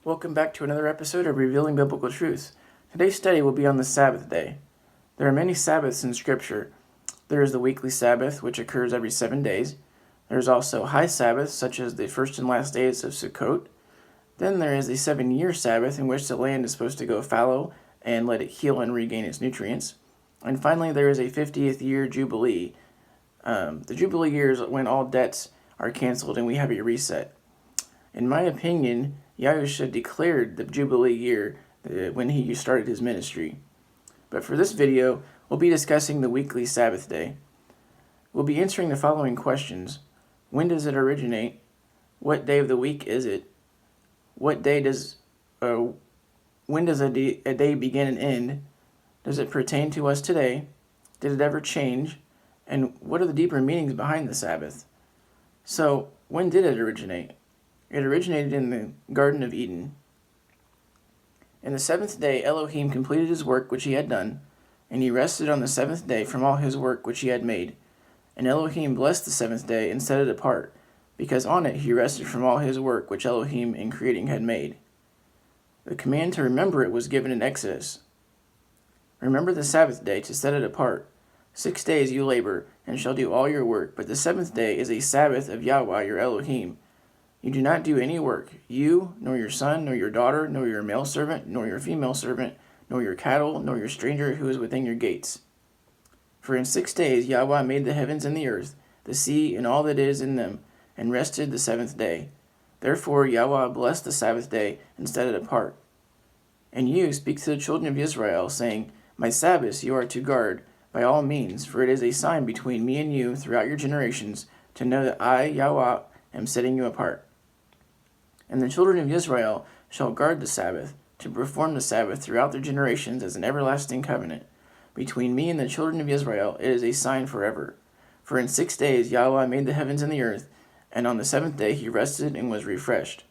Welcome back to another episode of Revealing Biblical Truth. Today's study will be on the Sabbath day. There are many Sabbaths in Scripture. There is the weekly Sabbath, which occurs every 7 days. There is also high Sabbaths, such as the first and last days of Sukkot. Then there is the 7-year Sabbath, in which the land is supposed to go fallow and let it heal and regain its nutrients. And finally, there is a 50th year Jubilee. The Jubilee year is when all debts are canceled and we have a reset. In my opinion, Yahusha declared the Jubilee year when he started his ministry. But for this video, we'll be discussing the weekly Sabbath day. We'll be answering the following questions. When does it originate? What day of the week is it? When does a day begin and end? Does it pertain to us today? Did it ever change? And what are the deeper meanings behind the Sabbath? So, when did it originate? It originated in the Garden of Eden. In the 7th day, Elohim completed his work which he had done, and he rested on the 7th day from all his work which he had made. And Elohim blessed the 7th day and set it apart, because on it he rested from all his work which Elohim in creating had made. The command to remember it was given in Exodus. Remember the Sabbath day to set it apart. 6 days you labor, and shall do all your work, but the 7th day is a Sabbath of Yahweh your Elohim. You do not do any work, you, nor your son, nor your daughter, nor your male servant, nor your female servant, nor your cattle, nor your stranger who is within your gates. For in 6 days Yahweh made the heavens and the earth, the sea, and all that is in them, and rested the 7th day. Therefore Yahweh blessed the Sabbath day and set it apart. And you speak to the children of Israel, saying, My Sabbaths you are to guard, by all means, for it is a sign between me and you throughout your generations, to know that I, Yahweh, am setting you apart. And the children of Israel shall guard the Sabbath, to perform the Sabbath throughout their generations as an everlasting covenant. Between me and the children of Israel it is a sign forever. For in 6 days Yahweh made the heavens and the earth, and on the 7th day he rested and was refreshed.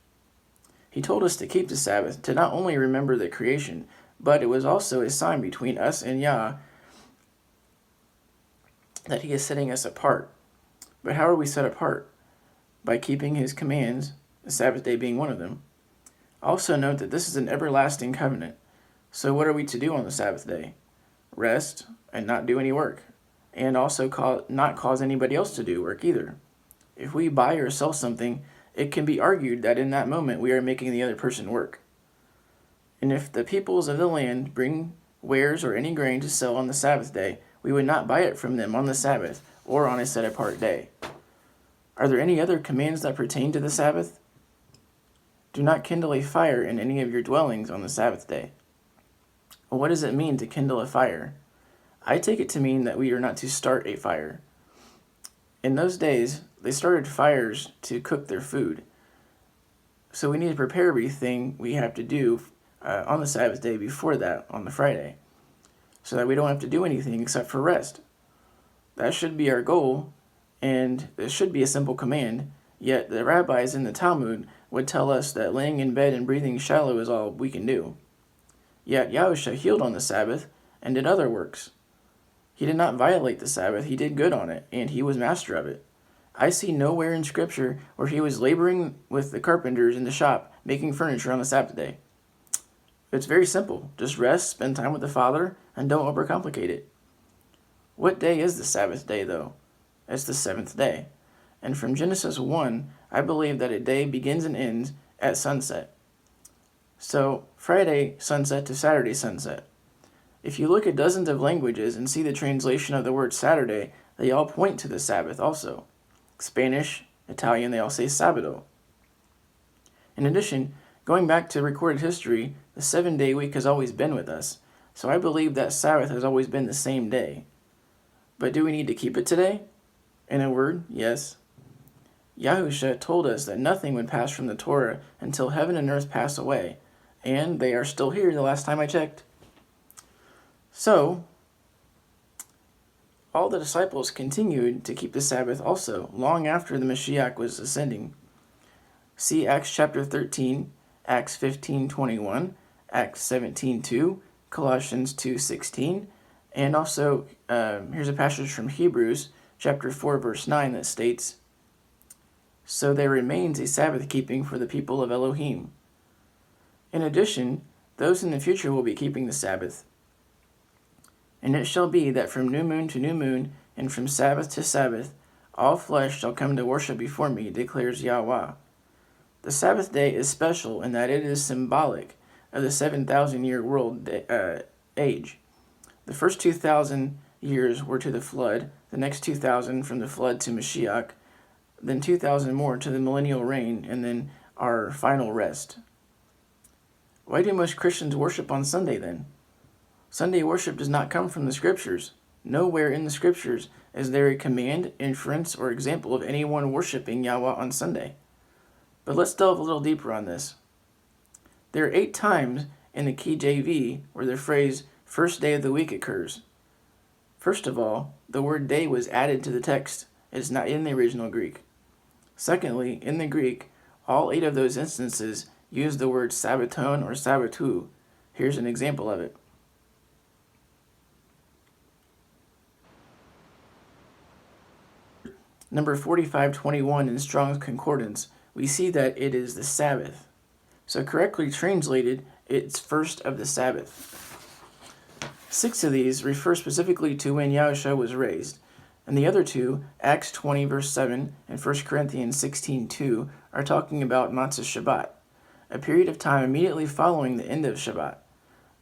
He told us to keep the Sabbath, to not only remember the creation, but it was also a sign between us and Yah, that he is setting us apart. But how are we set apart? By keeping his commands, the Sabbath day being one of them. Also note that this is an everlasting covenant. So what are we to do on the Sabbath day? Rest and not do any work, and also not cause anybody else to do work either. If we buy or sell something, it can be argued that in that moment we are making the other person work. And if the peoples of the land bring wares or any grain to sell on the Sabbath day, we would not buy it from them on the Sabbath or on a set-apart day. Are there any other commands that pertain to the Sabbath? Do not kindle a fire in any of your dwellings on the Sabbath day. Well, what does it mean to kindle a fire? I take it to mean that we are not to start a fire. In those days, they started fires to cook their food. So we need to prepare everything we have to do on the Sabbath day before that, on the Friday, so that we don't have to do anything except for rest. That should be our goal, and it should be a simple command, yet the rabbis in the Talmud would tell us that laying in bed and breathing shallow is all we can do. Yet Yahusha healed on the Sabbath and did other works. He did not violate the Sabbath, he did good on it, and he was master of it. I see nowhere in Scripture where he was laboring with the carpenters in the shop making furniture on the Sabbath day. It's very simple. Just rest, spend time with the Father, and don't overcomplicate it. What day is the Sabbath day, though? It's the 7th day. And from Genesis 1, I believe that a day begins and ends at sunset. So, Friday sunset to Saturday sunset. If you look at dozens of languages and see the translation of the word Saturday, they all point to the Sabbath also. Spanish, Italian, they all say Sabado. In addition, going back to recorded history, the 7-day week has always been with us, so I believe that Sabbath has always been the same day. But do we need to keep it today? In a word, yes. Yahusha told us that nothing would pass from the Torah until heaven and earth pass away, and they are still here the last time I checked. So, all the disciples continued to keep the Sabbath also, long after the Mashiach was ascending. See Acts chapter 13, Acts 15:21, Acts 17:2, Colossians 2:16, and also here's a passage from Hebrews chapter 4, verse 9 that states, So there remains a Sabbath keeping for the people of Elohim. In addition, those in the future will be keeping the Sabbath. And it shall be that from new moon to new moon, and from Sabbath to Sabbath, all flesh shall come to worship before me, declares Yahweh. The Sabbath day is special in that it is symbolic of the 7,000-year world age. The first 2,000 years were to the flood, the next 2,000 from the flood to Mashiach, then 2,000 more to the millennial reign, and then our final rest. Why do most Christians worship on Sunday then? Sunday worship does not come from the Scriptures. Nowhere in the Scriptures is there a command, inference, or example of anyone worshiping Yahweh on Sunday. But let's delve a little deeper on this. There are 8 times in the KJV where the phrase first day of the week occurs. First of all, the word day was added to the text. It is not in the original Greek. Secondly, in the Greek, all 8 of those instances use the word sabbaton or sabbatu. Here's an example of it. Number 4521 in Strong's Concordance, we see that it is the Sabbath. So correctly translated, it's first of the Sabbath. 6 of these refer specifically to when Yahushua was raised, and the other 2, Acts 20 verse 7 and 1 Corinthians 16:2, are talking about Matzah Shabbat, a period of time immediately following the end of Shabbat.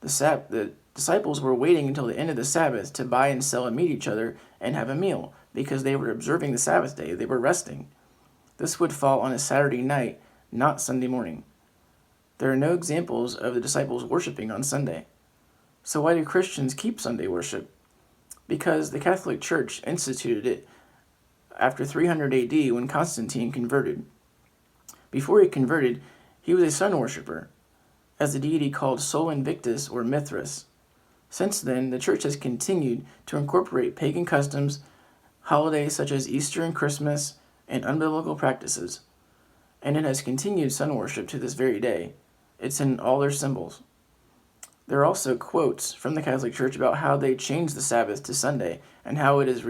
The disciples were waiting until the end of the Sabbath to buy and sell and meet each other and have a meal, because they were observing the Sabbath day. They were resting. This would fall on a Saturday night, not Sunday morning. There are no examples of the disciples worshiping on Sunday. So why do Christians keep Sunday worship? Because the Catholic Church instituted it after 300 AD when Constantine converted. Before he converted, he was a sun worshipper, as the deity called Sol Invictus or Mithras. Since then, the Church has continued to incorporate pagan customs, holidays such as Easter and Christmas, and unbiblical practices, and it has continued sun worship to this very day. It's in all their symbols. There are also quotes from the Catholic Church about how they changed the Sabbath to Sunday, and how it is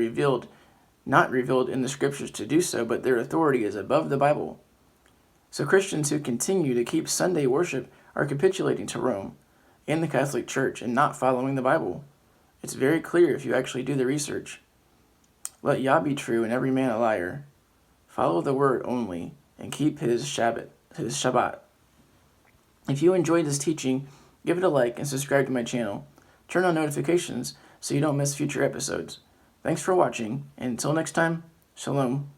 not revealed in the Scriptures to do so, but their authority is above the Bible. So Christians who continue to keep Sunday worship are capitulating to Rome and the Catholic Church and not following the Bible. It's very clear if you actually do the research. Let Yah be true and every man a liar. Follow the word only and keep his Shabbat. If you enjoyed this teaching, give it a like and subscribe to my channel. Turn on notifications so you don't miss future episodes. Thanks for watching, and until next time, Shalom.